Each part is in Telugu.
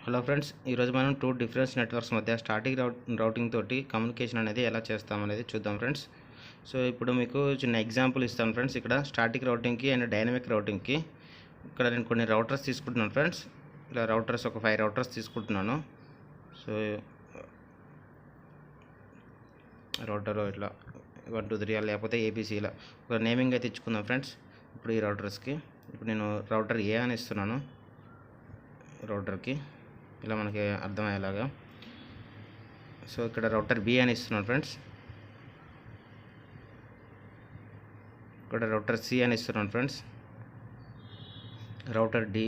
హలో ఫ్రెండ్స్, ఈరోజు మనం టూ డిఫరెన్స్ నెట్వర్క్స్ మధ్య స్టాటిక్ రౌటింగ్ తోటి కమ్యూనికేషన్ అనేది ఎలా చేస్తామనేది చూద్దాం ఫ్రెండ్స్. సో ఇప్పుడు మీకు చిన్న ఎగ్జాంపుల్ ఇస్తాను ఫ్రెండ్స్. ఇక్కడ స్టాటిక్ రౌటింగ్కి అండ్ డైనమిక్ రౌటింగ్కి ఇక్కడ నేను కొన్ని రౌటర్స్ తీసుకుంటున్నాను ఫ్రెండ్స్. ఇలా రౌటర్స్ ఒక 5 రౌటర్స్ తీసుకుంటున్నాను. సో రౌటర్ ఇట్లా 1 2 3 లేకపోతే ఏబీసీ ఇలా ఒక నేమింగ్ అయితే ఇచ్చుకుందాం ఫ్రెండ్స్. ఇప్పుడు ఈ రౌటర్స్కి ఇప్పుడు నేను రౌటర్ ఏ అని ఇస్తున్నాను. రౌటర్కి ఇలా మనకి అర్థమయ్యేలాగా. సో ఇక్కడ రౌటర్ బి అని ఇస్తున్నాను ఫ్రెండ్స్. ఇక్కడ రౌటర్ సి అని ఇస్తున్నాను ఫ్రెండ్స్. రౌటర్ డి,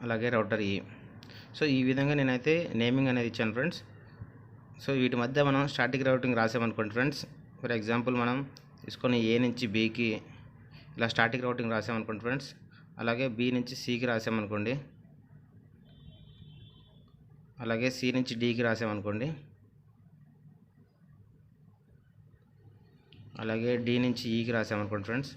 అలాగే రౌటర్ ఈ. సో ఈ విధంగా నేనైతే నేమింగ్ అనేది ఇచ్చాను ఫ్రెండ్స్. సో వీటి మధ్య మనం స్టాటిక్ రౌటింగ్ రాసామనుకోండి ఫ్రెండ్స్. ఫర్ ఎగ్జాంపుల్ మనం తీసుకొని ఏ నుంచి బికి ఇలా స్టాటిక్ రౌటింగ్ రాసామనుకోండి ఫ్రెండ్స్. అలాగే బి నుంచి సికి రాసామనుకోండి, అలాగే సి నుంచి డికి రాసామనుకోండి, అలాగే డి నుంచి ఈకి రాసామనుకోండి ఫ్రెండ్స్,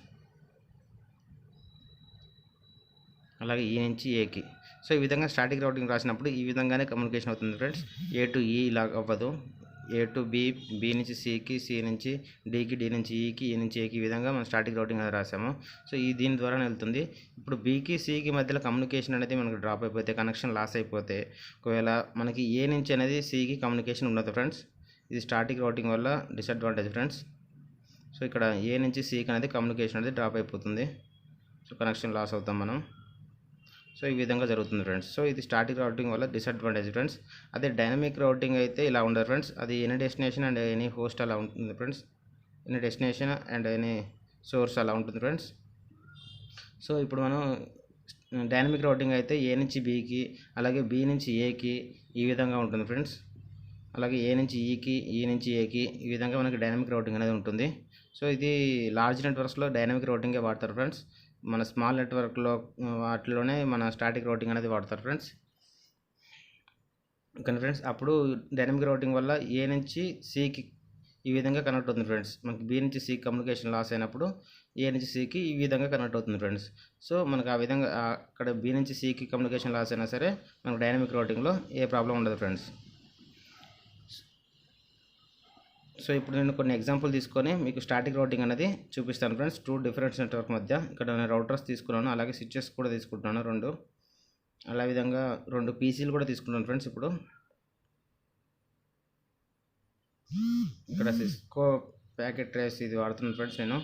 అలాగే ఈ నుంచి ఏకి. సో ఈ విధంగా స్టాటిక్ రౌటింగ్ రాసినప్పుడు ఈ విధంగానే కమ్యూనికేషన్ అవుతుంది ఫ్రెండ్స్. ఏ టు ఈ ఇలా అవ్వదు. ఏ టు బి, బి నుంచి సికి, సి నుంచి డికి, డి నుంచి ఈకి, ఈ నుంచి ఏకి, ఈ విధంగా మనం స్టాటిక్ రౌటింగ్ అనేది రాసాము. సో ఈ దీని ద్వారానే వెళ్తుంది. ఇప్పుడు బికి సికి మధ్యలో కమ్యూనికేషన్ అనేది మనకు డ్రాప్ అయిపోతే, కనెక్షన్ లాస్ అయిపోతే, ఒకవేళ మనకి ఏ నుంచి అనేది సికి కమ్యూనికేషన్ ఉండదు ఫ్రెండ్స్. ఇది స్టాటిక్ రౌటింగ్ వల్ల డిసడ్వాంటేజ్ ఫ్రెండ్స్. సో ఇక్కడ ఏ నుంచి సికి అనేది కమ్యూనికేషన్ అనేది డ్రాప్ అయిపోతుంది. సో కనెక్షన్ లాస్ అవుతాం మనం. సో ఈ విధంగా జరుగుతుంది ఫ్రెండ్స్. సో ఇది స్టాటిక్ రౌటింగ్ వల్ల డిసడ్వాంటేజ్ ఫ్రెండ్స్. అదే డైనమిక్ రౌటింగ్ అయితే ఇలా ఉండదు ఫ్రెండ్స్. అది any destination and any host అలా ఉంటుంది friends. Any destination and any source అలా ఉంటుంది ఫ్రెండ్స్. సో ఇప్పుడు మనం డైనమిక్ రౌటింగ్ అయితే ఏ నుంచి బికి, అలాగే బి నుంచి ఏకి ఈ విధంగా ఉంటుంది ఫ్రెండ్స్. అలాగే ఏ నుంచి ఈకి, ఈ నుంచి ఏకి, ఈ విధంగా మనకి డైనమిక్ రౌటింగ్ అనేది ఉంటుంది. సో ఇది లార్జ్ నెట్వర్క్స్లో డైనమిక్ రౌటింగే వాడతారు ఫ్రెండ్స్. మన స్మాల్ నెట్వర్క్లో వాటిలోనే మన స్టాటిక్ రౌటింగ్ అనేది వాడతారు ఫ్రెండ్స్. కానీ ఫ్రెండ్స్ అప్పుడు డైనమిక్ రౌటింగ్ వల్ల ఏ నుంచి సికి ఈ విధంగా కనెక్ట్ అవుతుంది ఫ్రెండ్స్. మనకి బి నుంచి సికి కమ్యూనికేషన్ లాస్ అయినప్పుడు ఏ నుంచి సికి ఈ విధంగా కనెక్ట్ అవుతుంది ఫ్రెండ్స్. సో మనకు ఆ విధంగా అక్కడ బి నుంచి సికి కమ్యూనికేషన్ లాస్ అయినా సరే మనకు డైనమిక్ రౌటింగ్లో ఏ ప్రాబ్లం ఉండదు ఫ్రెండ్స్. సో ఇప్పుడు నేను కొన్ని ఎగ్జాంపుల్ తీసుకొని మీకు స్టాటిక్ రౌటింగ్ అనేది చూపిస్తాను ఫ్రెండ్స్. టూ డిఫరెంట్ నెట్వర్క్ మధ్య ఇక్కడ నేను రౌటర్స్ తీసుకున్నాను, అలాగే స్విచెస్ కూడా తీసుకుంటున్నాను 2. అలా విధంగా 2 పీసీలు కూడా తీసుకుంటాను ఫ్రెండ్స్. ఇప్పుడు ఇక్కడ సిస్కో ప్యాకెట్ ట్రేస్ ఇది వాడుతున్నాను ఫ్రెండ్స్. నేను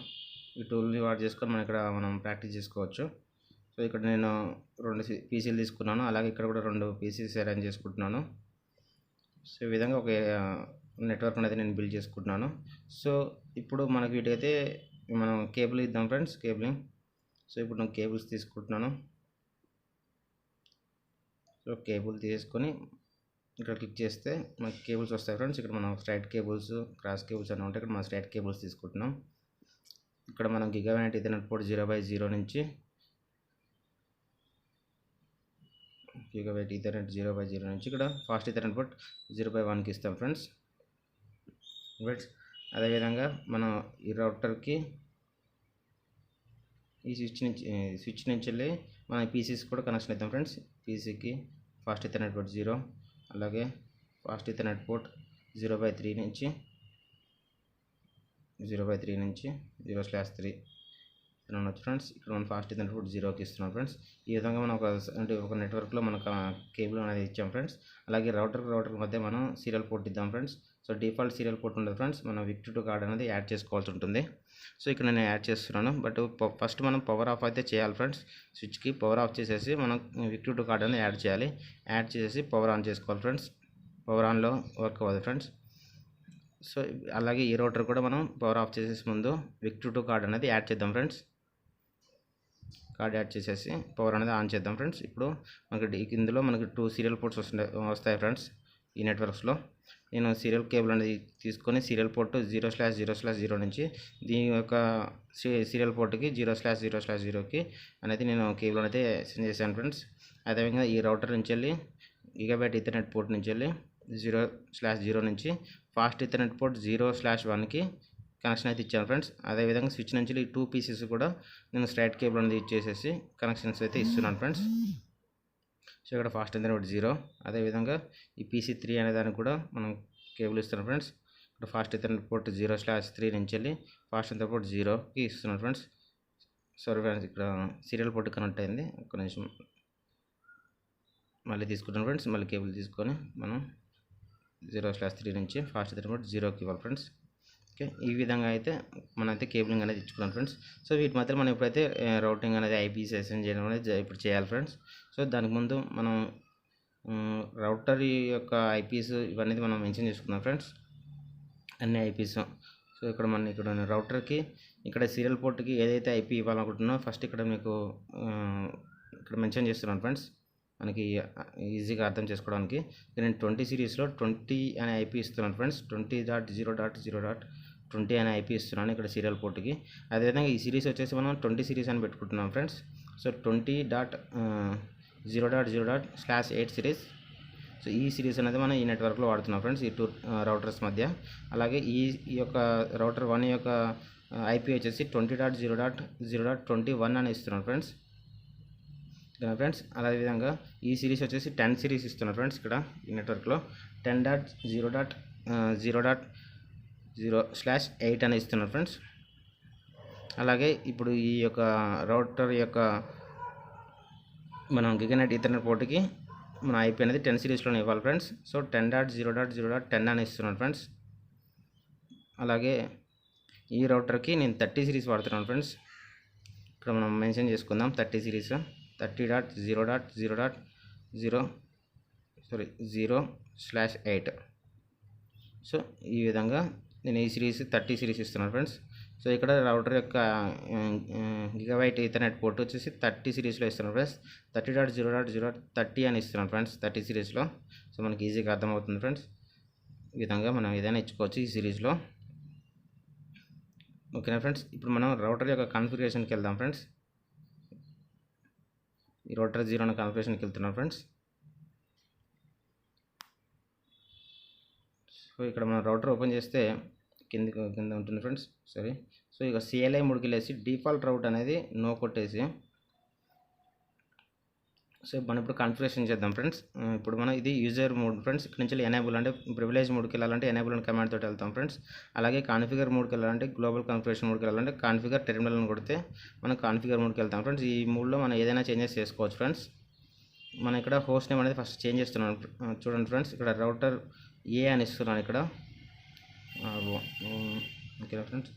ఈ టూల్ని వాడి చేసుకొని మనం ప్రాక్టీస్ చేసుకోవచ్చు. సో ఇక్కడ నేను 2 పీసీలు తీసుకున్నాను, అలాగే ఇక్కడ కూడా 2 పీసీస్ అరేంజ్ చేసుకుంటున్నాను. సో ఈ విధంగా ఒక నెట్వర్క్ అనేది నేను బిల్డ్ చేసుకుంటున్నాను. సో ఇప్పుడు మనకి వీటైతే మనం కేబుల్ ఇద్దాం ఫ్రెండ్స్, కేబులింగ్. సో ఇప్పుడు నేను కేబుల్స్ తీసుకుంటున్నాను. సో కేబుల్ తీసుకొని ఇక్కడ క్లిక్ చేస్తే మనకి కేబుల్స్ వస్తాయి ఫ్రెండ్స్. ఇక్కడ మనం స్ట్రైట్ కేబుల్స్, క్రాస్ కేబుల్స్ అని ఉంటాయి. ఇక్కడ మనం స్ట్రైట్ కేబుల్స్ తీసుకుంటున్నాం. ఇక్కడ మనం గిగాబైట్ ఈథర్నెట్ పోర్ట్ 0/0 నుంచి గిగాబైట్ ఈథర్నెట్ 0/0 నుంచి ఇక్కడ ఫాస్ట్ ఈథర్నెట్ పోర్ట్ 0/1కి ఇస్తాం ఫ్రెండ్స్. అదేవిధంగా మనం ఈ రౌటర్కి ఈ స్విచ్ నుంచి వెళ్ళి మన పీసీస్ కూడా కనెక్షన్ అవుతాం ఫ్రెండ్స్. పీసీకి ఫాస్ట్ ఈథర్నెట్ పోర్ట్ 0, అలాగే ఫాస్ట్ ఈథర్నెట్ పోర్ట్ 0/3 నుంచి 0/3 అనొచ్చు ఫ్రెండ్స్. ఇక్కడ మనం ఫాస్ట్ ఈథర్నెట్ పోర్ట్ 0కి ఇస్తున్నాం ఫ్రెండ్స్. ఈ విధంగా మనం ఒక నెట్వర్క్లో మనకు కేబుల్ అనేది ఇచ్చాం ఫ్రెండ్స్. అలాగే రౌటర్ మధ్య మనం సీరియల్ పోర్ట్ ఇద్దాం friends. So default serial port ఉండదు ఫ్రెండ్స్, మనం విక్ట్ టు కార్డ్ అనేది యాడ్ చేసుకోవాల్సి ఉంటుంది. సో ఇక్కడ నేను యాడ్ చేస్తున్నాను, బట్ ఫస్ట్ మనం పవర్ ఆఫ్ అయితే చేయాలి ఫ్రెండ్స్. స్విచ్కి పవర్ ఆఫ్ చేసేసి మనం విక్ట్ టు కార్డ్ అనేది యాడ్ చేయాలి. యాడ్ చేసేసి పవర్ ఆన్ చేసుకోవాలి ఫ్రెండ్స్. పవర్ ఆన్లో వర్క్ అవ్వదు ఫ్రెండ్స్. సో అలాగే ఈ రౌటర్ కూడా మనం పవర్ ఆఫ్ చేసేసి ముందు విక్ట్ టు కార్డ్ అనేది యాడ్ చేద్దాం ఫ్రెండ్స్. కార్డ్ యాడ్ చేసేసి పవర్ అనేది ఆన్ చేద్దాం ఫ్రెండ్స్. ఇప్పుడు మనకి ఇందులో మనకి 2 సీరియల్ పోర్ట్స్ వస్తాయి ఫ్రెండ్స్. ఈ నెట్వర్క్స్లో నేను సీరియల్ కేబుల్ అనేది తీసుకొని సీరియల్ పోర్ట్ 0/0/0 నుంచి దీని యొక్క సీరియల్ పోర్ట్కి 0/0/0కి అనేది నేను కేబుల్ అనేది సెండ్ చేశాను ఫ్రెండ్స్. అదేవిధంగా ఈ రౌటర్ నుంచి వెళ్ళి గిగాబైట్ ఈథర్నెట్ పోర్ట్ నుంచి వెళ్ళి 0/0 నుంచి ఫాస్ట్ ఈథర్నెట్ పోర్ట్ 0/1కి కనెక్షన్ అయితే ఇచ్చాను ఫ్రెండ్స్. అదేవిధంగా స్విచ్ నుంచి ఈ 2 పీసెస్ కూడా నేను స్ట్రైట్ కేబుల్ అనేది ఇచ్చేసేసి కనెక్షన్స్ అయితే ఇస్తున్నాను ఫ్రెండ్స్. సో ఇక్కడ ఫాస్ట్ ఇంటర్నెట్ 0. అదేవిధంగా ఈ PC3 అనే దానికి కూడా మనం కేబుల్ ఇస్తున్నాం ఫ్రెండ్స్. ఇక్కడ ఫాస్ట్ ఇంటర్నెట్ పోర్ట్ 0/3 నుంచి వెళ్ళి ఫాస్ట్ ఇంటర్నెట్ పోర్ట్ 0కి ఇస్తున్నాం ఫ్రెండ్స్. సారీ ఫ్రెండ్స్, ఇక్కడ సీరియల్ పోర్ట్ కనెక్ట్ అయింది. ఒక్క నిమిషం మళ్ళీ తీసుకుంటాం ఫ్రెండ్స్. మళ్ళీ కేబుల్ తీసుకొని మనం 0/3 నుంచి ఫాస్ట్ ఇంటర్నెట్ పోర్ట్ 0కి ఇవ్వాలి ఫ్రెండ్స్. ఓకే, ఈ విధంగా అయితే మనమైతే కేబులింగ్ అనేది ఇచ్చుకున్నాం ఫ్రెండ్స్. సో వీటి మధ్యలో మనం ఎప్పుడైతే రౌటింగ్ అనేది ఐపీ సెషన్ చేయడం అనేది ఇప్పుడు చేయాలి ఫ్రెండ్స్. సో దానికి ముందు మనం రౌటర్ యొక్క ఐపీస్ ఇవన్నీ మనం మెన్షన్ చేసుకున్నాం ఫ్రెండ్స్, అన్ని ఐపీస్. సో ఇక్కడ రౌటర్కి ఇక్కడ సీరియల్ పోర్ట్కి ఏదైతే ఐపీ ఇవ్వాలనుకుంటున్నా ఫస్ట్ ఇక్కడ మీకు ఇక్కడ మెన్షన్ చేస్తున్నాను ఫ్రెండ్స్, మనకి ఈజీగా అర్థం చేసుకోవడానికి. నేను 20 సిరీస్లో 20 అనే ఐపీ ఇస్తున్నాను ఫ్రెండ్స్. 20.0.0.20 అనే ఐపీ ఇస్తున్నాను ఇక్కడ సీరియల్ పోర్ట్కి. అదేవిధంగా ఈ సిరీస్ వచ్చేసి మనం 20 సిరీస్ అని పెట్టుకుంటున్నాం ఫ్రెండ్స్. So 20.0.0./8 series. సో ఈ సిరీస్ అనేది మనం ఈ నెట్వర్క్లో వాడుతున్నాం ఫ్రెండ్స్, ఈ 2 రౌటర్స్ మధ్య. అలాగే ఈ యొక్క రౌటర్ 1 యొక్క ఐపీ వచ్చేసి 20.0.0.21 అని ఇస్తున్నాను ఫ్రెండ్స్. ఫ్రెండ్స్ అదేవిధంగా ఈ సిరీస్ వచ్చేసి 10 సిరీస్ ఇస్తున్నారు ఫ్రెండ్స్. ఇక్కడ ఈ నెట్వర్క్లో 10.0.0.0/8 అని ఇస్తున్నారు ఫ్రెండ్స్. అలాగే ఇప్పుడు ఈ యొక్క రౌటర్ యొక్క మనం గిగానెట్ ఈథర్నెట్ పోర్ట్కి మన ఐపీ అనేది 10 సిరీస్లోనే ఇవ్వాలి ఫ్రెండ్స్. సో 10.0.0.10 అని ఇస్తున్నాను ఫ్రెండ్స్. అలాగే ఈ రౌటర్కి నేను 30 సిరీస్ వాడుతున్నాను ఫ్రెండ్స్. ఇక్కడ మనం మెన్షన్ చేసుకుందాం 30 సిరీస్. 30.0.0/8. సో ఈ విధంగా నేను ఈ సిరీస్ 30 సిరీస్ ఇస్తున్నాను ఫ్రెండ్స్. సో ఇక్కడ రౌటర్ యొక్క గిగాబైట్ ఈథర్నెట్ పోర్ట్ వచ్చేసి 30 సిరీస్లో ఇస్తున్నాను ఫ్రెండ్స్. 30.0.0.30 అని ఇస్తున్నాను ఫ్రెండ్స్ 30 సిరీస్లో. సో మనకి ఈజీగా అర్థమవుతుంది ఫ్రెండ్స్. ఈ విధంగా మనం ఏదైనా ఇచ్చుకోవచ్చు ఈ సిరీస్లో. ఓకేనా ఫ్రెండ్స్, ఇప్పుడు మనం రౌటర్ యొక్క కాన్ఫిగరేషన్కి వెళ్దాం ఫ్రెండ్స్. ఈ రౌటర్ 0 అనే కాన్ఫిగరేషన్కి వెళ్తున్నాం ఫ్రెండ్స్. సో ఇక్కడ మనం రౌటర్ ఓపెన్ చేస్తే కింద ఉంటుంది ఫ్రెండ్స్. సారీ. సో ఇక CLI మోడ్కి వెళ్ళేసి డిఫాల్ట్ రౌట్ అనేది నో కొట్టేసి, సో మనం ఇప్పుడు కాన్ఫిగరేషన్ చేద్దాం ఫ్రెండ్స్. ఇప్పుడు మనం ఇది యూజర్ మోడ్ ఫ్రెండ్స్. ఇక్కడ నుంచి ఎనేబుల్ అంటే ప్రివిలేజ్ మోడ్కి వెళ్ళాలంటే ఎనేబుల్ అని కమాండ్ తోటి వెళ్తాం ఫ్రెండ్స్. అలాగే కాన్ఫిగర్ మోడ్కి వెళ్ళాలంటే గ్లోబల్ కాన్ఫిగరేషన్ మోడ్కి వెళ్ళాలంటే కాన్ఫిగర్ టెర్మినల్ అని కొడితే మనం కాన్ఫిగర్ మోడ్కి వెళ్తాం ఫ్రెండ్స్. ఈ మూడ్లో మనం ఏదైనా చేంజెస్ చేసుకోవచ్చు ఫ్రెండ్స్. మనం ఇక్కడ హోస్ట్ నేమ్ అనేది ఫస్ట్ చేంజ్ చేస్తున్నాం. చూడండి ఫ్రెండ్స్, ఇక్కడ రౌటర్ ఏ అని ఇస్తున్నాను ఇక్కడ. ఓకేనా ఫ్రెండ్స్,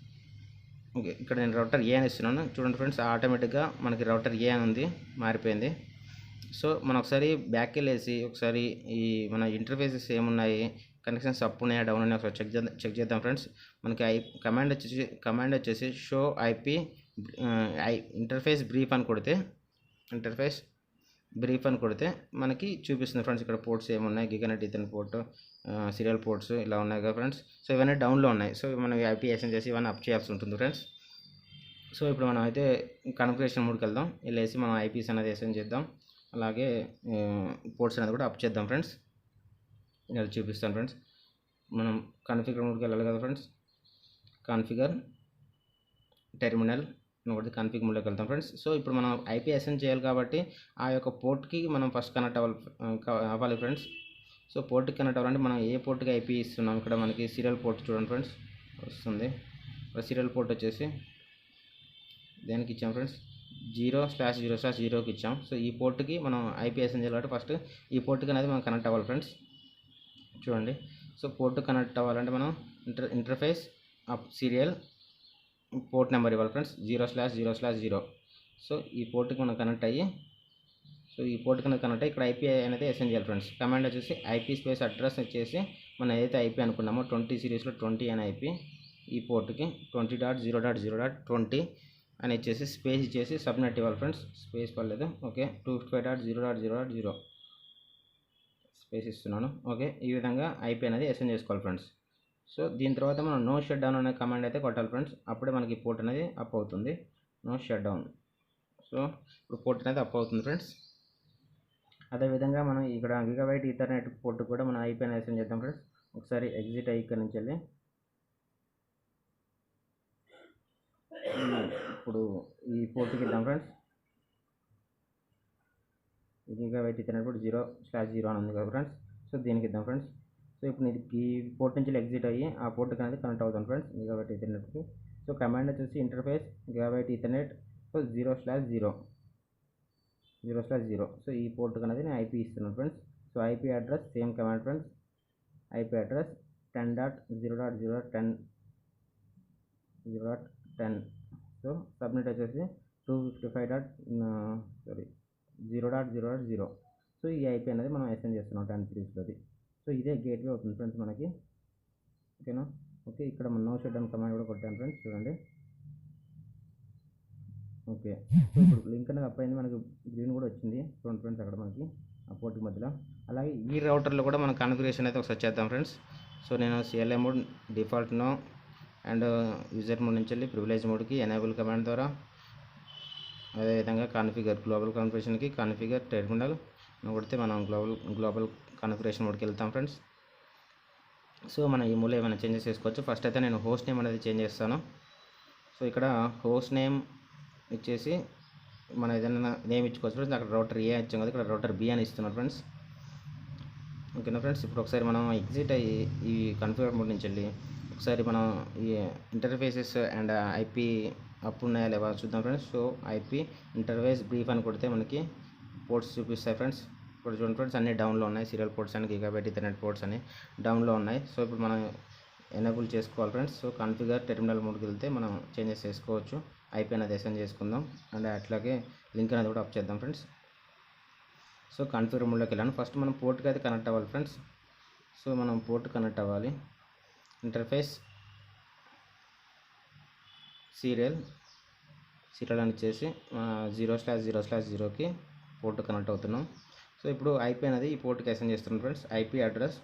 ఓకే ఇక్కడ నేను రౌటర్ ఏ అని ఇస్తున్నాను. చూడండి ఫ్రెండ్స్, ఆటోమేటిక్గా మనకి రౌటర్ ఏ అని ఉంది, మారిపోయింది. సో మనం ఒకసారి బ్యాక్ వెళ్ళేసి ఒకసారి ఈ మన ఇంటర్ఫేసెస్ ఏమున్నాయి, కనెక్షన్స్ అప్ ఉన్నాయా డౌన్ ఉన్నాయా ఒకసారి చెక్ చేద్దాం ఫ్రెండ్స్. మనకి కమాండ్ వచ్చేసి షో ఐపీ ఇంటర్ఫేస్ బ్రీఫ్ అని కొడితే మనకి చూపిస్తుంది ఫ్రెండ్స్. ఇక్కడ పోర్ట్స్ ఏమున్నాయి, గిగానెట్ ఈథర్నెట్ పోర్ట్, సీరియల్ పోర్ట్స్ ఇలా ఉన్నాయి కదా ఫ్రెండ్స్. సో ఇవన్నీ డౌన్లో ఉన్నాయి. సో మనం ఐపీ ఎక్స్చేంజ్ చేసి ఇవన్నీ అప్ చేయాల్సి ఉంటుంది ఫ్రెండ్స్. సో ఇప్పుడు మనం అయితే కాన్ఫిగరేషన్ మోడ్కి వెళ్దాం. వెళ్ళేసి మనం ఐపీస్ అనేది ఎక్స్చేంజ్ చేద్దాం. అలాగే పోర్ట్స్ అనేది కూడా అప్ చేద్దాం ఫ్రెండ్స్. నేను చూపిస్తాను ఫ్రెండ్స్. మనం కాన్ఫిగర్ మోడ్కి వెళ్ళాలి కదా ఫ్రెండ్స్. కాన్ఫిగర్ టెర్మినల్ ఒకటి కాన్ఫిగర్ మోడ్లోకి వెళ్తాం ఫ్రెండ్స్. సో ఇప్పుడు మనం ఐపీ ఎక్స్చేంజ్ చేయాలి కాబట్టి ఆ యొక్క పోర్ట్కి మనం ఫస్ట్ కనెక్ట్ అవ్వాలి ఫ్రెండ్స్. సో పోర్ట్కి కనెక్ట్ అవ్వాలంటే మనం ఏ పోర్ట్కి ఐపీ ఇస్తున్నాం, ఇక్కడ మనకి సీరియల్ పోర్ట్ చూడండి ఫ్రెండ్స్ వస్తుంది. సీరియల్ పోర్ట్ వచ్చేసి దేనికి ఇచ్చాం ఫ్రెండ్స్, 0/0/0కి ఇచ్చాం. సో ఈ పోర్ట్కి మనం ఐపీ ఎక్స్చేంజ్ చేయాలి కాబట్టి ఫస్ట్ ఈ పోర్ట్కి అనేది మనం కనెక్ట్ అవ్వాలి ఫ్రెండ్స్. చూడండి, సో పోర్ట్ కనెక్ట్ అవ్వాలంటే మనం interface up serial port number ఇవ్వాలి ఫ్రెండ్స్, 0/0/0. సో ఈ పోర్ట్కి మనం కనెక్ట్ అయ్యి, సో ఈ పోర్ట్కి కనెక్ట్ అయ్యి ఇక్కడ ఐపీ అనేది ఎక్స్చేంజ్ చేయాలి ఫ్రెండ్స్. కమాండ్ వచ్చేసి ఐపీ స్పేస్ అడ్రస్ వచ్చేసి మనం ఏదైతే ఐపీ అనుకున్నామో 20 సిరీస్లో 20 అనే ఐపీ ఈ పోర్ట్కి 20.0.0.20 అని ఇచ్చేసి స్పేస్ ఇచ్చేసి సబ్నెట్ ఇవ్వాలి ఫ్రెండ్స్. స్పేస్ పర్లేదు, ఓకే. 255.0.0.0 స్పేస్ ఇస్తున్నాను, ఓకే. ఈ విధంగా ఐపీ అనేది ఎక్స్చేంజ్ చేసుకోవాలి ఫ్రెండ్స్. సో దీని తర్వాత మనం నో షట్ డౌన్ అనే కమాండ్ అయితే కొట్టాలి ఫ్రెండ్స్. అప్పుడే మనకి పోర్ట్ అనేది అప్ అవుతుంది. No shut down. సో ఇప్పుడు పోర్ట్ అనేది అప్ అవుతుంది ఫ్రెండ్స్. అదేవిధంగా మనం ఇక్కడ గిగాబైట్ ఈథర్నెట్ పోర్ట్ కూడా మనం ఐపీ అనేది ఎక్స్చేంజ్ చేద్దాం ఫ్రెండ్స్. ఒకసారి ఎగ్జిట్ అయ్యి ఇక్కడ నుంచి వెళ్ళి ఇప్పుడు ఈ పోర్ట్కి వెళ్దాం ఫ్రెండ్స్. గిగాబైట్ ఈథర్నెట్ పోర్ట్ 0/0 అని ఉంది కదా ఫ్రెండ్స్. సో దీనికి ఇద్దాం ఫ్రెండ్స్. సో ఇప్పుడు ఇది ఈ పోర్ట్ నుంచి ఎగ్జిట్ అయ్యి ఆ పోర్ట్కి అనేది కనెక్ట్ అవుతాను ఫ్రెండ్స్ గిగాబైట్ ఈథర్నెట్కి. సో కమాండ్ వచ్చేసి interface Gigabyte Ethernet so 0/0. So ఈ పోర్ట్కి అనేది నేను ఐపీ ఇస్తున్నాను friends. So IP address same command friends. IP address 10.0.0.10. So subnet వచ్చేసి 255.0.0.0. సో ఈ ఐపీ అనేది మనం ఎస్ఎన్ చేస్తున్నాం 10 సిరీస్లోది. సో ఇదే గేట్వే అవుతుంది ఫ్రెండ్స్ మనకి. ఓకేనా. ఓకే, ఇక్కడ మనం నో షట్ డౌన్ కమాండ్ కూడా కొట్టాను ఫ్రెండ్స్, చూడండి. ఓకే, సో ఇప్పుడు లింక్ అనేది అప్ అయింది, మనకి గ్రీన్ కూడా వచ్చింది చూడండి ఫ్రెండ్స్ అక్కడ మనకి ఆ పోర్ట్ మధ్యలో. అలాగే ఈ రౌటర్లో కూడా మన కాన్ఫిగరేషన్ అయితే ఒకసారి చేద్దాం ఫ్రెండ్స్. సో నేను CLI mode default no and user mode నుంచి వెళ్ళి ప్రివిలేజ్ మోడ్కి ఎనేబుల్ కమాండ్ ద్వారా, అదేవిధంగా కాన్ఫిగర్ గ్లోబల్ కాన్ఫిగరేషన్కి కాన్ఫిగర్ టెర్మినల్ కొడితే మనం గ్లోబల్ కాన్ఫిగరేషన్ మోడ్కి వెళ్తాం ఫ్రెండ్స్. సో మనం ఈ మూల ఏమైనా చేంజెస్ చేసుకోవచ్చు. ఫస్ట్ అయితే నేను హోస్ట్ నేమ్ అనేది చేంజ్ చేస్తాను. సో ఇక్కడ హోస్ట్ నేమ్ ఇచ్చేసి మనం ఏదైనా నేమ్ ఇచ్చుకోవచ్చు ఫ్రెండ్స్. అక్కడ రౌటర్ ఏ ఇచ్చాం కదా, ఇక్కడ రౌటర్ బి అని ఇస్తున్నాను ఫ్రెండ్స్. ఓకేనా ఫ్రెండ్స్. ఇప్పుడు ఒకసారి మనం ఎగ్జిట్ అయ్యి ఈ కాన్ఫిగర్ మోడ్ నుంచి వెళ్ళి ఒకసారి మనం ఈ ఇంటర్ఫేసెస్ అండ్ ఐపీ అప్ ఉన్నాయా లేవా చూద్దాం friends. So IP interface brief అని కొడితే మనకి పోర్ట్స్ చూపిస్తాయి ఫ్రెండ్స్. ఇప్పుడు చూడండి ఫ్రెండ్స్, అన్ని డౌన్లో ఉన్నాయి. Serial ports and Gigabyte Ethernet ports అని డౌన్లో ఉన్నాయి. సో ఇప్పుడు మనం ఎనేబుల్ చేసుకోవాలి ఫ్రెండ్స్. సో కాన్ఫిగర్ టెర్మినల్ మోడ్కి వెళ్తే మనం చేంజెస్ చేసుకోవచ్చు. ఐపీ అనేది ఎస్ఎన్ చేసుకుందాం అండ్ అట్లాగే లింక్ అనేది కూడా అప్ చేద్దాం ఫ్రెండ్స్. సో కాన్ఫిగర్ మోడ్లోకి వెళ్ళాను. ఫస్ట్ మనం పోర్ట్కి అయితే కనెక్ట్ అవ్వాలి ఫ్రెండ్స్. సో మనం పోర్ట్ కనెక్ట్ అవ్వాలి. ఇంటర్ఫేస్ సీరియల్ అని ఇచ్చేసి 0/0/0కి పోర్ట్ కనెక్ట్ అవుతున్నాం. సో ఇప్పుడు ఐపీ అనేది ఈ పోర్ట్కి ఎస్ఎన్ చేస్తున్నాం ఫ్రెండ్స్. ఐపీ అడ్రస్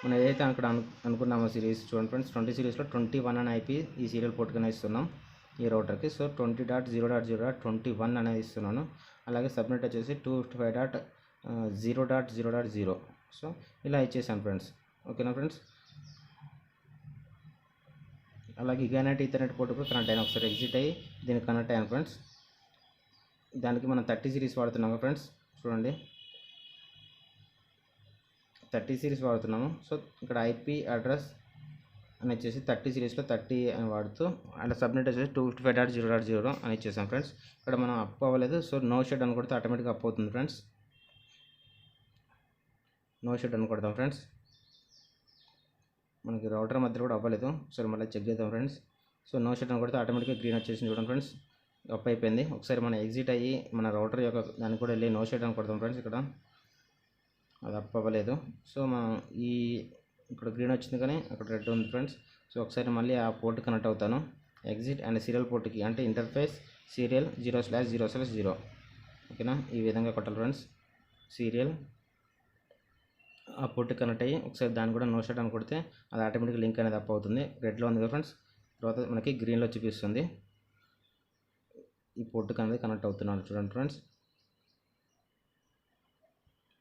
మనం ఏదైతే అక్కడ అనుకున్నామో సిరీస్ చూడండి ఫ్రెండ్స్, 20 సిరీస్లో 21 అనే ఐపీ ఈ సీరియల్ పోర్ట్కి ఇస్తున్నాం ఈ రౌటర్కి. సో 20.0.0.21 అనేది ఇస్తున్నాను. అలాగే సబ్నెట్ వచ్చేసి 255.0.0.0. సో ఇలా ఇచ్చేసాను ఫ్రెండ్స్. ఓకేనా ఫ్రెండ్స్. అలాగే గిగాబైట్ ఈథర్నెట్ పోర్ట్ కూడా కనెక్ట్ అయ్యాను. ఒకసారి ఎగ్జిట్ అయ్యి దీనికి కనెక్ట్ అయ్యాను ఫ్రెండ్స్. దానికి మనం 30 సిరీస్ వాడుతున్నాము ఫ్రెండ్స్, చూడండి 30 సిరీస్ వాడుతున్నాము. సో ఇక్కడ ఐపీ అడ్రస్ అని వచ్చేసి 30 సిరీస్లో 30 అని వాడుతూ అండ్ సబ్నెట్ వచ్చేసి 255.0.0 అని ఇచ్చేసాం ఫ్రెండ్స్. ఇక్కడ మనం అప్ అవ్వలేదు. సో నో షట్ అని కొడితే ఆటోమేటిక్గా అప్ అవుతుంది ఫ్రెండ్స్. నో షట్ అని కొడతాం ఫ్రెండ్స్. మనకి రౌటర్ మధ్య కూడా అవ్వలేదు. ఒకసారి మళ్ళీ చెక్ చేద్దాం ఫ్రెండ్స్. సో నో షట్ అని కొడితే ఆటోమేటిక్గా గ్రీన్ వచ్చేసింది చూడండి ఫ్రెండ్స్, అప్ అయిపోయింది. ఒకసారి మనం ఎగ్జిట్ అయ్యి మన రౌటర్ యొక్క దానికి కూడా వెళ్ళి నో షట్ అని కొడతాం ఫ్రెండ్స్. ఇక్కడ అది అప్ అవ్వలేదు. సో మనం ఇక్కడ గ్రీన్ వచ్చింది కానీ అక్కడ రెడ్ ఉంది ఫ్రెండ్స్. సో ఒకసారి మళ్ళీ ఆ పోర్ట్ కనెక్ట్ అవుతాను. ఎగ్జిట్ అండ్ సీరియల్ పోర్ట్కి అంటే ఇంటర్ఫేస్ సీరియల్ 0/0/0. ఓకేనా, ఈ విధంగా కొట్టాలి ఫ్రెండ్స్. సీరియల్ ఆ పోర్ట్ కనెక్ట్ అయ్యి ఒకసారి దాన్ని కూడా నో షట్ అని కొడితే అది ఆటోమేటిక్గా లింక్ అనేది అప్ అవుతుంది. రెడ్లో ఉంది కదా ఫ్రెండ్స్, తర్వాత మనకి గ్రీన్లో చూపిస్తుంది. ఈ పోర్ట్కి అనేది కనెక్ట్ అవుతున్నాను చూడండి ఫ్రెండ్స్.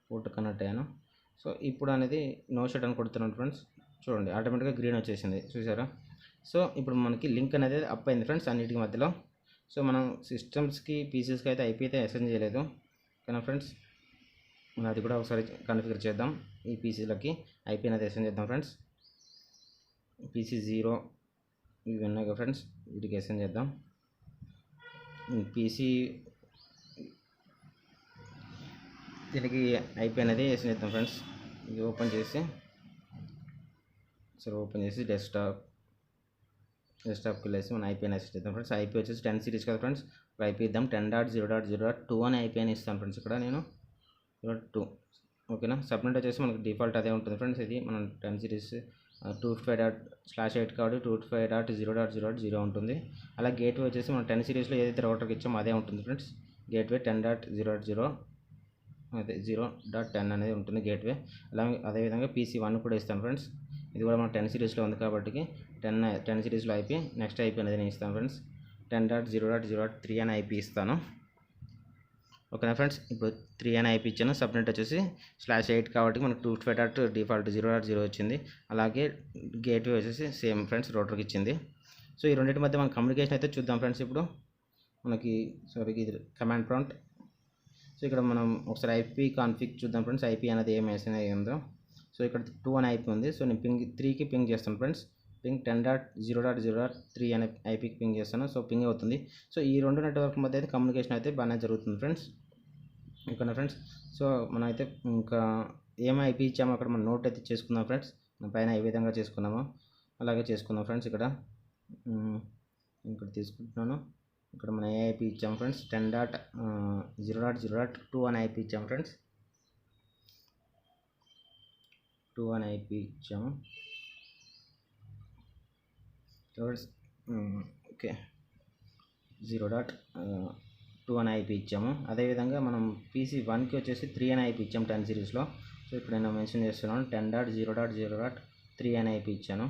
పోర్ట్ కనెక్ట్ అయ్యాను. సో ఇప్పుడు అనేది నో షట్ అని కొడుతున్నాను ఫ్రెండ్స్, చూడండి ఆటోమేటిక్గా గ్రీన్ వచ్చేసింది చూసారా. సో ఇప్పుడు మనకి లింక్ అనేది అప్ అయింది ఫ్రెండ్స్ అన్నిటికి మధ్యలో. సో మనం సిస్టమ్స్కి పీసీస్కి అయితే ఐపీ అయితే ఎస్ఎన్ చేయలేదు కానీ ఫ్రెండ్స్, మనం అది కూడా ఒకసారి కాన్ఫిగర్ చేద్దాం. ఈ పీసీలకి ఐపీ అనేది ఎస్ఎన్ చేద్దాం ఫ్రెండ్స్. పీసీ 0 ఇవి ఉన్నాయి కదా ఫ్రెండ్స్, వీటికి ఎస్ఎన్ చేద్దాం. పీసీ దీనికి ఐపీ అనేది ఎస్ఎన్ చేద్దాం ఫ్రెండ్స్. ఇది ఓపెన్ చేసి సరే ఓపెన్ చేసి డెస్క్టాప్కి వెళ్ళేసి మనం ఐపీ అని ఎస్ఎన్ చేద్దాం ఫ్రెండ్స్. ఐపీ వచ్చేసి 10 సిరీస్ కదా ఫ్రెండ్స్, ఇప్పుడు ఐపీ ఇద్దాం 10.0.0.2 అని ఐపీ అని ఇస్తాను ఫ్రెండ్స్. ఇక్కడ నేను 2 ఓకేనా. సబ్నెట్ వచ్చేసి మనకి డిఫాల్ట్ అదే ఉంటుంది ఫ్రెండ్స్. ఇది మనం 10 సిరీస్ 255.8 కాబట్టి 255.0.0.0 ఉంటుంది. అలా గేట్వే వచ్చేసి మనం 10 సిరీస్లో ఏదైతే రౌటర్కి ఇచ్చామో అదే ఉంటుంది ఫ్రెండ్స్. గేట్వే 10.0.0 అదే 0.10 అనేది ఉంటుంది గేట్వే. అలాగే అదేవిధంగా పీసీ 1 కూడా ఇస్తాను ఫ్రెండ్స్. ఇది కూడా మనం 10 సిరీస్లో ఉంది కాబట్టి 10 సిరీస్లో ఐపీ నెక్స్ట్ ఐపీ అనేది నేను ఇస్తాను ఫ్రెండ్స్. 10.0.0.3 అని ఐపీ ఇస్తాను. ఓకేనా ఫ్రెండ్స్. ఇప్పుడు 3 అని ఐపీ ఇచ్చాను. సబ్నెట్ వచ్చేసి /8 కాబట్టి మనకు 255 డిఫాల్ట్ 0.0 వచ్చింది. అలాగే గేట్వే వచ్చేసి సేమ్ ఫ్రెండ్స్ రౌటర్కి ఇచ్చింది. సో ఈ రెండింటి మధ్య మన కమ్యూనికేషన్ అయితే చూద్దాం ఫ్రెండ్స్. ఇప్పుడు మనకి ఇది కమాండ్ ప్రాంప్ట్. సో ఇక్కడ మనం ఒకసారి ఐపీ కాన్ఫిగ్ చూద్దాం ఫ్రెండ్స్. ఐపీ అనేది ఏం మెసేజ్ అయ్యిందో. సో ఇక్కడ 2 అని ఐపీ ఉంది. సో నేను పింగ్ 3కి పింగ్ చేస్తాను ఫ్రెండ్స్. పింగ్ 10.0.0.3 అనే ఐపీకి పింగ్ చేస్తాను. సో పింగ్ అవుతుంది. సో ఈ 2 నెట్వర్క్ మధ్య అయితే కమ్యూనికేషన్ అయితే బాగానే జరుగుతుంది ఫ్రెండ్స్. ఓకేనా ఫ్రెండ్స్. సో మనం అయితే ఇంకా ఏం ఐపీ ఇచ్చామో అక్కడ మనం నోట్ అయితే చేసుకుందాం ఫ్రెండ్స్. పైన ఏ విధంగా చేసుకున్నామో అలాగే చేసుకుందాం ఫ్రెండ్స్. ఇక్కడ తీసుకుంటున్నాను. ఇక్కడ మనం ఏ ఐపీ ఇచ్చాము ఫ్రెండ్స్, 10.0.0.2 అని ఐపీ ఇచ్చాము ఫ్రెండ్స్. 2 అని ఐపీ ఇచ్చాము ఫ్రెండ్స్. ఓకే, 0.2 అని ఐపీ ఇచ్చాము. అదేవిధంగా మనం PC1కి వచ్చేసి 3 అని ఐపీ ఇచ్చాము 10 సిరీస్లో. సో ఇప్పుడు నేను మెన్షన్ చేస్తున్నాను 10.0.0.3 అని ఐపీ ఇచ్చాను.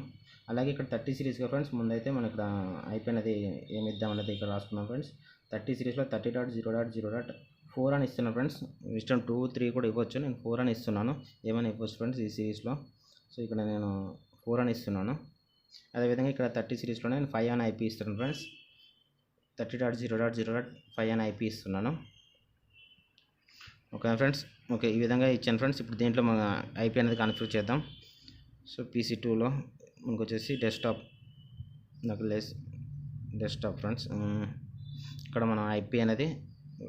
అలాగే ఇక్కడ 30 సిరీస్గా ఫ్రెండ్స్. ముందైతే మనం ఇక్కడ అయిపోయినది ఏమి ఇద్దామన్నది ఇక్కడ రాసుకున్నాం ఫ్రెండ్స్. 30 సిరీస్లో 30.0.0.4 అని ఇస్తున్నాను ఫ్రెండ్స్. ఇష్టం 2, 3 కూడా ఇవ్వచ్చు. నేను 4 అని ఇస్తున్నాను. ఏమైనా ఇవ్వచ్చు ఫ్రెండ్స్ ఈ సిరీస్లో. సో ఇక్కడ నేను 4 అని ఇస్తున్నాను. అదేవిధంగా ఇక్కడ 30 సిరీస్లో నేను 5 అని ఐపీ ఇస్తున్నాను ఫ్రెండ్స్. 30.0.0.5 అని ఐపీ ఇస్తున్నాను. Okay friends. ఓకే, ఈ విధంగా ఇచ్చాను ఫ్రెండ్స్. ఇప్పుడు దీంట్లో మన ఐపీ అనేది కాన్ఫిగర్ చేద్దాం. సో PC2లో మనకు వచ్చేసి డెస్క్టాప్ ఫ్రెండ్స్. ఇక్కడ మనం ఐపీ అనేది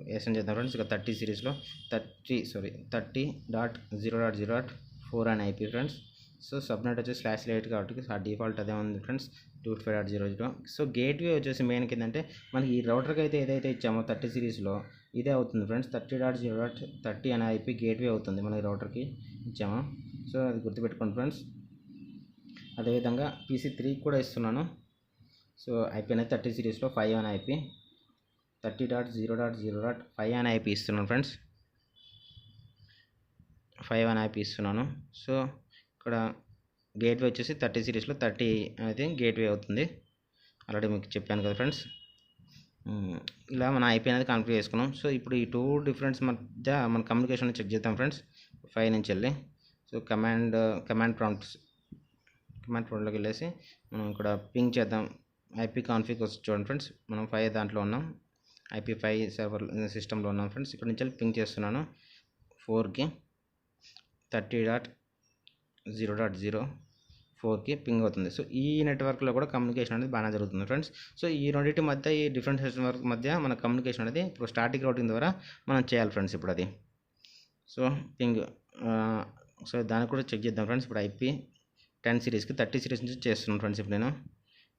వేసన్ చేద్దాం ఫ్రెండ్స్. ఇక 30 సిరీస్లో 30.0.0.4 అని ఐపీ ఫ్రెండ్స్. సో సబ్నెట్ వచ్చేసి /8 కాబట్టి డిఫాల్ట్ అదే ఉంది ఫ్రెండ్స్, 255.0.0. సో గేట్వే వచ్చేసి మెయిన్ ఏంటంటే మనకి ఈ రౌటర్కి అయితే ఏదైతే ఇచ్చామో 30 సిరీస్లో ఇదే అవుతుంది ఫ్రెండ్స్. 30.0.30 అనే ఐపీ గేట్వే అవుతుంది మనకి రౌటర్కి ఇచ్చాము. సో అది గుర్తుపెట్టుకోండి ఫ్రెండ్స్. అదేవిధంగా PC3 కూడా ఇస్తున్నాను. సో ఐపీ అనేది 30 సిరీస్లో 5 అని ఐపీ, 30.0.0.5 అని ఐపీ ఇస్తున్నాను ఫ్రెండ్స్. 5 అని ఐపీ ఇస్తున్నాను. సో ఇక్కడ గేట్వే వచ్చేసి 30 సిరీస్లో 30 అనేది గేట్వే అవుతుంది. ఆల్రెడీ మీకు చెప్పాను కదా ఫ్రెండ్స్. ఇలా మన ఐపీ అనేది కాన్ఫిగర్ చేసుకున్నాం. సో ఇప్పుడు ఈ 2 డిఫరెన్స్ మధ్య మన కమ్యూనికేషన్ చెక్ చేద్దాం ఫ్రెండ్స్. 5 నుంచి వెళ్ళి సో కమాండ్ ప్రాంప్ట్లోకి వెళ్ళేసి మనం ఇక్కడ పింగ్ చేద్దాం. ఐపీ కాన్ఫిగ్ వచ్చి చూడండి ఫ్రెండ్స్. మనం 5 దాంట్లో ఉన్నాం, IP5 సర్వర్ సిస్టంలో ఉన్నాం ఫ్రెండ్స్. ఇక్కడ నుంచి పింగ్ చేస్తున్నాను 4కి 30.0.0.4కి పింగ్ అవుతుంది. సో ఈ నెట్వర్క్లో కూడా కమ్యూనికేషన్ అనేది బాగానే జరుగుతుంది ఫ్రెండ్స్. సో ఈ రెండింటి మధ్య, ఈ డిఫరెంట్ నెట్వర్క్ మధ్య మన కమ్యూనికేషన్ అనేది ఇప్పుడు స్టాటిక్ రౌటింగ్ ద్వారా మనం చేయాలి ఫ్రెండ్స్. ఇప్పుడు అది సో పింగ్ సో దాన్ని కూడా చెక్ చేద్దాం ఫ్రెండ్స్. ఇప్పుడు IP 10 సిరీస్కి 30 సిరీస్ నుంచి చేస్తున్నాను ఫ్రెండ్స్. ఇప్పుడు నేను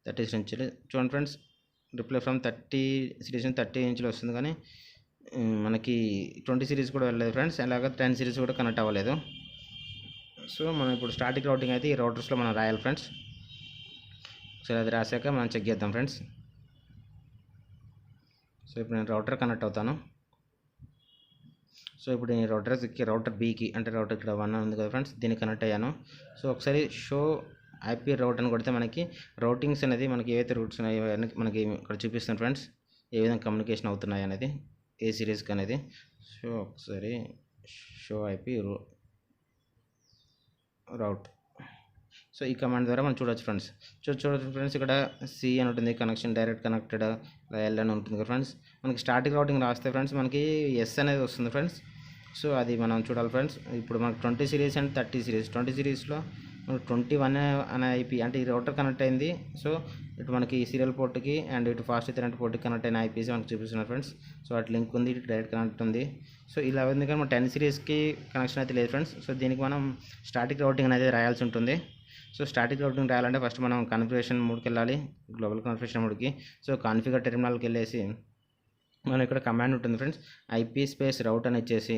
30 సిరీస్ నుంచి చూడండి ఫ్రెండ్స్. రిప్లై ఫ్రమ్ 30 సిరీస్ నుంచి 30 ఇంచులు వస్తుంది, కానీ మనకి 20 సిరీస్ కూడా వెళ్ళలేదు ఫ్రెండ్స్. అలాగే 10 సిరీస్ కూడా కనెక్ట్ అవ్వలేదు. సో మనం ఇప్పుడు స్టాటిక్ రౌటింగ్ అయితే ఈ రౌటర్స్లో మనం రాయాలి ఫ్రెండ్స్. సో అది రాశాక మనం చెక్ చేద్దాం ఫ్రెండ్స్. సో ఇప్పుడు నేను రౌటర్ కనెక్ట్ అవుతాను. సో ఇప్పుడు నేను రౌటర్ Bకి అంటే రౌటర్ ఇక్కడ 1 ఉంది కదా ఫ్రెండ్స్, దీనికి కనెక్ట్ అయ్యాను. సో ఒకసారి షో IP రౌట్ అని కొడితే మనకి రౌటింగ్స్ అనేది మనకి ఏవైతే రూట్స్ ఉన్నాయో అవన్నీ మనకి ఇక్కడ చూపిస్తాను ఫ్రెండ్స్. ఏ విధంగా కమ్యూనికేషన్ అవుతున్నాయి అనేది ఏ సిరీస్కి అనేది. సో ఒకసారి షో IP రౌట్. సో ఈ కమాండ్ ద్వారా మనం చూడవచ్చు ఫ్రెండ్స్. చూడవచ్చు ఫ్రెండ్స్. ఇక్కడ C అని ఉంటుంది, కనెక్షన్ డైరెక్ట్ కనెక్టెడ్, L అని ఉంటుంది కదా ఫ్రెండ్స్. మనకి స్టాటిక్ రౌటింగ్ రాస్తే ఫ్రెండ్స్ మనకి S అనేది వస్తుంది ఫ్రెండ్స్. సో అది మనం చూడాలి ఫ్రెండ్స్. ఇప్పుడు మనకు 20 సిరీస్ అండ్ 30 సిరీస్. 20 సిరీస్లో మనకు 21 అనే IP అంటే ఈ రౌటర్ కనెక్ట్ అయింది. సో ఇటు మనకి సీరియల్ పోర్ట్కి అండ్ ఇటు ఫాస్ట్ ఇథర్నెట్ పోర్ట్కి కనెక్ట్ అయిన IPs మనకు చూపిస్తున్నారు ఫ్రెండ్స్. సో అటు లింక్ ఉంది, ఇటు డైరెక్ట్ కనెక్ట్ ఉంది. సో ఇలా ఉంది, కానీ మన 10 సిరీస్కి కనెక్షన్ అయితే లేదు ఫ్రెండ్స్. సో దీనికి మనం స్టాటిక్ రౌటింగ్ అనేది రాయాల్సి ఉంటుంది. సో స్టాటిక్ రౌటింగ్ రాయాలంటే ఫస్ట్ మనం కాన్ఫిగరేషన్ మోడ్కి వెళ్ళాలి, గ్లోబల్ కాన్ఫిగరేషన్ మోడ్కి. సో కాన్ఫిగర్ టెర్మినల్కి వెళ్ళేసి మనం ఇక్కడ కమాండ్ ఉంటుంది ఫ్రెండ్స్, IP స్పేస్ రౌట్ అని ఇచ్చేసి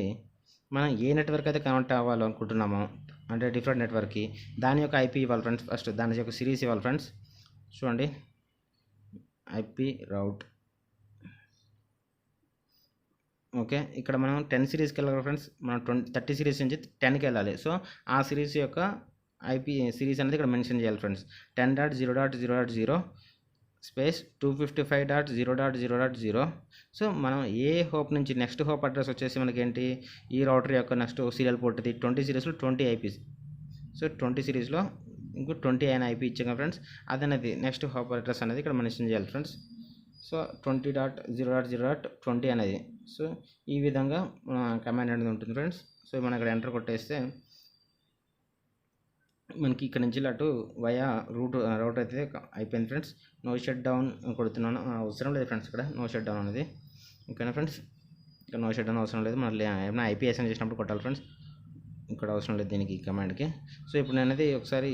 మనం ఏ నెట్వర్క్ అయితే కనెక్ట్ అవ్వాలనుకుంటున్నామో అంటే డిఫరెంట్ నెట్వర్క్కి దాని యొక్క IP ఇవ్వాలి ఫ్రెండ్స్. ఫస్ట్ దాని యొక్క సిరీస్ ఇవ్వాలి ఫ్రెండ్స్. చూడండి IP రౌట్. ఓకే, ఇక్కడ మనం 10 సిరీస్కి వెళ్ళాలి ఫ్రెండ్స్. మనం 30 సిరీస్ నుంచి 10కి వెళ్ళాలి. సో ఆ సిరీస్ యొక్క IP సిరీస్ అనేది ఇక్కడ మెన్షన్ చేయాలి ఫ్రెండ్స్. 10.0.0.0 స్పేస్ 255.0.0.0. సో మనం ఏ హోప్ నుంచి నెక్స్ట్ హోప్ అడ్రస్ వచ్చేసి మనకి ఏంటి, ఈ రౌటర్ యొక్క నెక్స్ట్ సీరియల్ పోర్ట్ది 20 సిరీస్లో 20 IPs. సో 20 సిరీస్లో ఇంకో 20 అయిన IP ఇచ్చాం ఫ్రెండ్స్. అదనేది నెక్స్ట్ హోప్ అడ్రస్ అనేది ఇక్కడ మెన్షన్ చేయాలి ఫ్రెండ్స్. సో 20.0.0.20 అనేది. సో ఈ విధంగా కమాండ్ అనేది ఉంటుంది ఫ్రెండ్స్. సో మనం ఇక్కడ ఎంటర్ కొట్టేస్తే మనకి ఇక్కడ నుంచి అటు వయా రూట్ అయితే అయిపోయింది ఫ్రెండ్స్. నో షట్ డౌన్ కొడుతున్నాను, అవసరం లేదు ఫ్రెండ్స్ ఇక్కడ నో షట్ డౌన్ అనేది. ఓకేనా ఫ్రెండ్స్, ఇక్కడ నో షట్ డౌన్ అవసరం లేదు, మళ్ళీ ఏమైనా ఐపీ అసైన్ చేసినప్పుడు కొట్టాలి ఫ్రెండ్స్. ఇక్కడ అవసరం లేదు దీనికి ఈ కమాండ్కి. సో ఇప్పుడు నేను అనేది ఒకసారి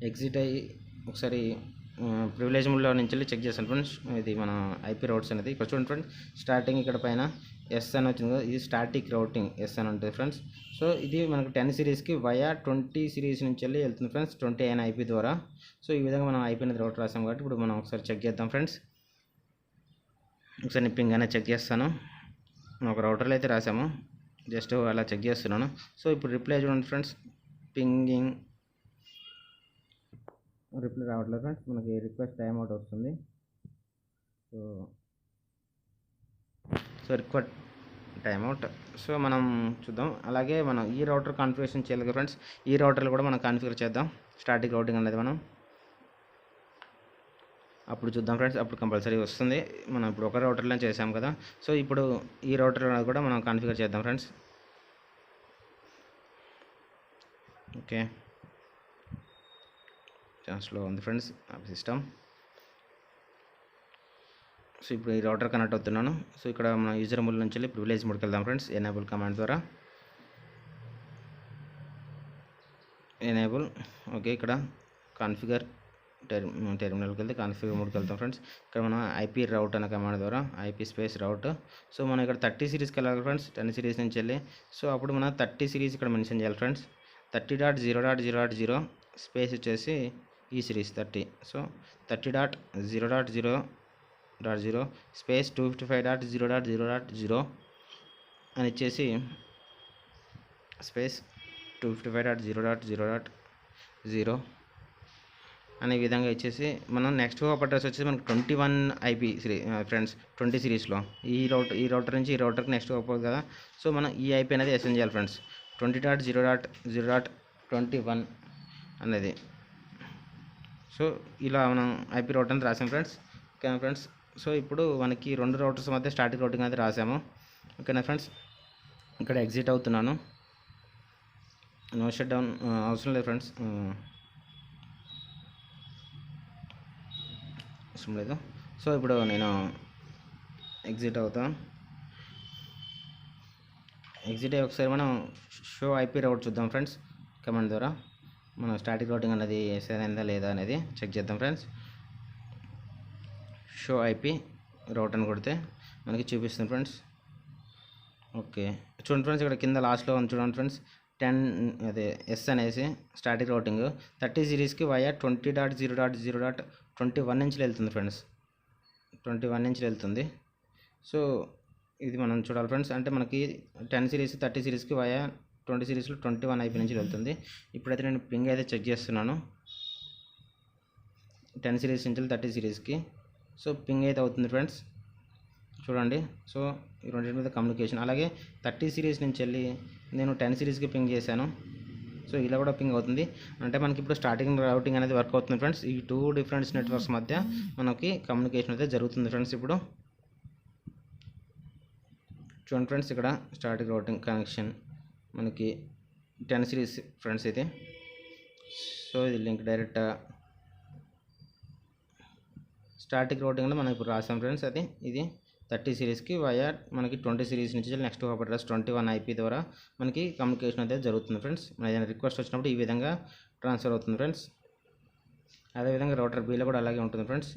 ఎగ్జిట్ అయ్యి ఒకసారి ప్రివిలేజ్ మోడ్లో నుంచి వెళ్ళి చెక్ చేస్తాను ఫ్రెండ్స్. ఇది మన ఐపీ రౌట్స్ అనేది ఇక్కడ చూడండి ఫ్రెండ్స్. స్టార్టింగ్ ఇక్కడ పైన ఎస్ అని వచ్చింది కదా, ఇది స్టాటిక్ రౌటింగ్ ఎస్ అని ఉంటుంది ఫ్రెండ్స్. సో ఇది మనకు 10 సిరీస్కి వయా 20 సిరీస్ నుంచి వెళ్ళి వెళ్తుంది ఫ్రెండ్స్, 20 అయిన ఐపీ ద్వారా. సో ఈ విధంగా మనం ఐపీ అనేది రౌట్ రాసాం కాబట్టి ఇప్పుడు మనం ఒకసారి చెక్ చేద్దాం ఫ్రెండ్స్. ఒకసారి పింగ్ అనేది చెక్ చేస్తాను. మనం ఒక రౌటర్లో అయితే రాసాము, జస్ట్ అలా చెక్ చేస్తున్నాను. సో ఇప్పుడు రిప్లై చూడండి ఫ్రెండ్స్, పింగింగ్ రిప్లై రావట్లేదు ఫ్రెండ్స్, మనకి రిక్వెస్ట్ టైం అవుట్ వస్తుంది. So request time out. So మనం చూద్దాం. అలాగే మనం ఈ రౌటర్ కాన్ఫిగరేషన్ చేయాలి కదా ఫ్రెండ్స్, ఈ రౌటర్లు కూడా మనం కాన్ఫిగర్ చేద్దాం. స్టాటిక్ రౌటింగ్ అనేది మనం అప్పుడు చూద్దాం ఫ్రెండ్స్, అప్పుడు కంపల్సరీ వస్తుంది. మనం ఇప్పుడు ఒక రౌటర్లో చేసాం కదా, సో ఇప్పుడు ఈ రౌటర్ కూడా మనం కాన్ఫిగర్ చేద్దాం ఫ్రెండ్స్. ఓకే, చాలా స్లో ఉంది ఫ్రెండ్స్ సిస్టమ్. సో ఇప్పుడు ఈ రౌటర్ కనెక్ట్ అవుతున్నాను. సో ఇక్కడ మన యూజర్ మోడ్ నుంచి వెళ్ళి ప్రివిలేజ్ మోడ్కి వెళ్దాం ఫ్రెండ్స్. ఎనేబుల్ కమాండ్ ద్వారా ఎనేబుల్. ఓకే, ఇక్కడ కాన్ఫిగర్ టెర్మినల్కి వెళ్తే కాన్ఫిగర్ మోడ్కి వెళ్తాం ఫ్రెండ్స్. ఇక్కడ మనం ఐపీ రౌట్ అనే కమాండ్ ద్వారా ఐపీ స్పేస్ రౌట్. సో మనం ఇక్కడ 30 సిరీస్కి వెళ్ళాలి ఫ్రెండ్స్, 10 సిరీస్ నుంచి వెళ్ళి. సో అప్పుడు మనం 30 సిరీస్ ఇక్కడ మెన్షన్ చేయాలి ఫ్రెండ్స్. 30.0.0.0 స్పేస్ వచ్చేసి ఈ సిరీస్ 30. సో 30.0.0.0 స్పేస్ 255.0.0.0 అని ఇచ్చేసి స్పేస్ 255.0.0.0 అనే విధంగా ఇచ్చేసి మనం నెక్స్ట్ హోప్ అడ్రస్ వచ్చేసి మనకు 21 ఐపీ ఫ్రెండ్స్ 20 సిరీస్లో ఈ రౌటర్ నుంచి ఈ రౌటర్కి నెక్స్ట్ హోప్ కదా. సో మనం ఈ ఐపీ అనేది అసైన్ చేయాలి ఫ్రెండ్స్, 20.0.0.21 అనేది. సో ఇలా మనం ఐపీ రౌటర్ అనేది రాసాం ఫ్రెండ్స్. ఓకేనా ఫ్రెండ్స్, సో ఇప్పుడు మనకి 2 రౌటర్స్ మధ్య స్టాటిక్ రౌటింగ్ అనేది రాసాము. ఓకేనా ఫ్రెండ్స్, ఇక్కడ ఎగ్జిట్ అవుతున్నాను. నో షట్ డౌన్ అవసరం లేదు ఫ్రెండ్స్, అవసరం లేదు. సో ఇప్పుడు నేను ఎగ్జిట్ అవుతాను. ఎగ్జిట్ అయ్యి ఒకసారి మనం షో ఐపీ రౌట్ చూద్దాం ఫ్రెండ్స్. కమాండ్ ద్వారా మనం స్టాటిక్ రౌటింగ్ అనేది అయిందా లేదా అనేది చెక్ చేద్దాం ఫ్రెండ్స్. షో ఐపీ రౌట్ అని కొడితే మనకి చూపిస్తుంది ఫ్రెండ్స్. ఓకే చూడండి ఫ్రెండ్స్, ఇక్కడ కింద లాస్ట్లో ఉంది చూడండి ఫ్రెండ్స్, 10 అదే ఎస్ అనేసి స్టాటిక్ రౌటింగ్ 30 సిరీస్కి వయా 20.0.0.21 నుంచి వెళ్తుంది ఫ్రెండ్స్, 21 నుంచి వెళ్తుంది. సో ఇది మనం చూడాలి ఫ్రెండ్స్. అంటే మనకి 10 సిరీస్ 30 సిరీస్కి వయా 20 సిరీస్లో 21 ఐపీ నుంచి వెళ్తుంది. ఇప్పుడైతే నేను పింగ్ అయితే చెక్ చేస్తున్నాను 10 సిరీస్ నుంచి 30 సిరీస్కి. సో పింగ్ అయితే అవుతుంది ఫ్రెండ్స్ చూడండి. సో ఈ రెండింటి మీద కమ్యూనికేషన్. అలాగే 30 సిరీస్ నుంచి వెళ్ళి నేను 10 సిరీస్కి పింగ్ చేశాను. సో ఇలా కూడా పింగ్ అవుతుంది. అంటే మనకి ఇప్పుడు స్టార్టింగ్ రౌటింగ్ అనేది వర్క్ అవుతుంది ఫ్రెండ్స్. ఈ 2 డిఫరెంట్ నెట్వర్క్స్ మధ్య మనకి కమ్యూనికేషన్ అయితే జరుగుతుంది ఫ్రెండ్స్. ఇప్పుడు చూడండి ఫ్రెండ్స్, ఇక్కడ స్టార్టింగ్ రౌటింగ్ కనెక్షన్ మనకి 10 సిరీస్ ఫ్రెండ్స్ ఇది. సో ఇది లింక్ డైరెక్ట్ స్టాటిక్ రౌటింగ్లో మనం ఇప్పుడు రాసాం ఫ్రెండ్స్. అది ఇది 30 సిరీస్కి వయా మనకి 20 సిరీస్ నుంచి నెక్స్ట్ హోప్ అడ్రస్ 21 ఐపీ ద్వారా మనకి కమ్యూనికేషన్ అయితే జరుగుతుంది ఫ్రెండ్స్. మన ఏదైనా రిక్వెస్ట్ వచ్చినప్పుడు ఈ విధంగా ట్రాన్స్ఫర్ అవుతుంది ఫ్రెండ్స్. అదేవిధంగా రౌటర్ బీలో కూడా అలాగే ఉంటుంది ఫ్రెండ్స్.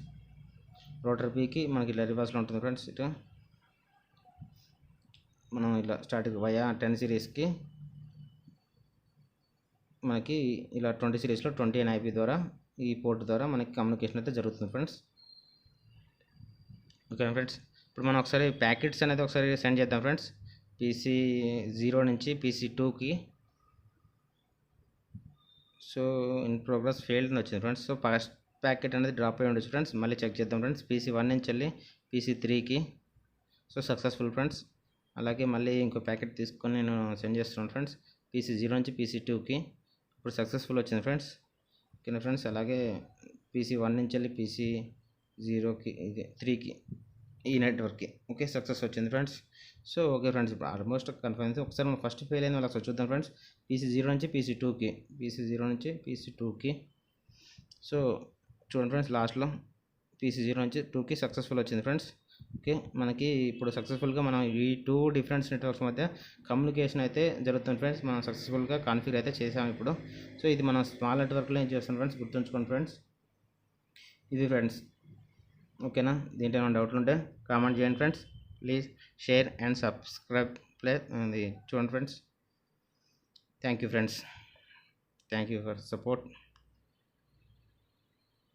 రౌటర్ బీకి మనకి ఇలా రివర్స్లో ఉంటుంది ఫ్రెండ్స్. ఇటు మనం ఇలా స్టార్టింగ్ వయా 10 సిరీస్కి మనకి ఇలా 20 సిరీస్లో 20 ఐపీ ద్వారా ఈ పోర్ట్ ద్వారా మనకి కమ్యూనికేషన్ అయితే జరుగుతుంది ఫ్రెండ్స్. ఓకే ఫ్రెండ్స్, ఇప్పుడు మనం ఒకసారి ప్యాకెట్స్ అనేది ఒకసారి సెండ్ చేద్దాం ఫ్రెండ్స్. PC 0 నుంచి PC 2కి. సో ఇన్ ప్రోగ్రెస్ ఫెయిల్డ్ అని వచ్చింది ఫ్రెండ్స్. సో ఫస్ట్ ప్యాకెట్ అనేది డ్రాప్ అయ్యి ఉండొచ్చు ఫ్రెండ్స్. మళ్ళీ చెక్ చేద్దాం ఫ్రెండ్స్. PC 1 నుంచి వెళ్ళి PC 3కి. So successful friends. అలాగే మళ్ళీ ఇంకో ప్యాకెట్ తీసుకొని నేను సెండ్ చేస్తున్నాను ఫ్రెండ్స్. PC 0 నుంచి PC 2కి. ఇప్పుడు సక్సెస్ఫుల్ వచ్చింది ఫ్రెండ్స్. ఓకేనా ఫ్రెండ్స్, అలాగే PC 1 నుంచి వెళ్ళి PC 0కి ఇది 3కి ఈ నెట్వర్క్కి ఓకే సక్సెస్ వచ్చింది ఫ్రెండ్స్. సో ఓకే ఫ్రెండ్స్, ఇప్పుడు ఆల్మోస్ట్ కన్ఫర్మ్ అయింది. ఒకసారి మనం ఫస్ట్ ఫెయిల్ అయిన వాళ్ళకి చూద్దాం ఫ్రెండ్స్. PC0 నుంచి PC2కి సో చూడండి ఫ్రెండ్స్, లాస్ట్లో PC0 నుంచి 2కి సక్సెస్ఫుల్ వచ్చింది ఫ్రెండ్స్. ఓకే, మనకి ఇప్పుడు సక్సెస్ఫుల్గా మనం ఈ 2 డిఫరెంట్ నెట్వర్క్స్ మధ్య కమ్యూనికేషన్ అయితే జరుగుతుంది ఫ్రెండ్స్. మనం సక్సెస్ఫుల్గా కాన్ఫిగర్ అయితే చేసాము ఇప్పుడు. సో ఇది మనం స్మాల్ నెట్వర్క్లో ఏం చేస్తాం ఫ్రెండ్స్, గుర్తుంచుకోండి ఫ్రెండ్స్. ఇది ఫ్రెండ్స్ ఓకేనా. దీంట్లో ఏమైనా డౌట్లు ఉంటే కామెంట్ చేయండి friends. Please share and subscribe చూడండి friends. Thank you friends, thank you for support.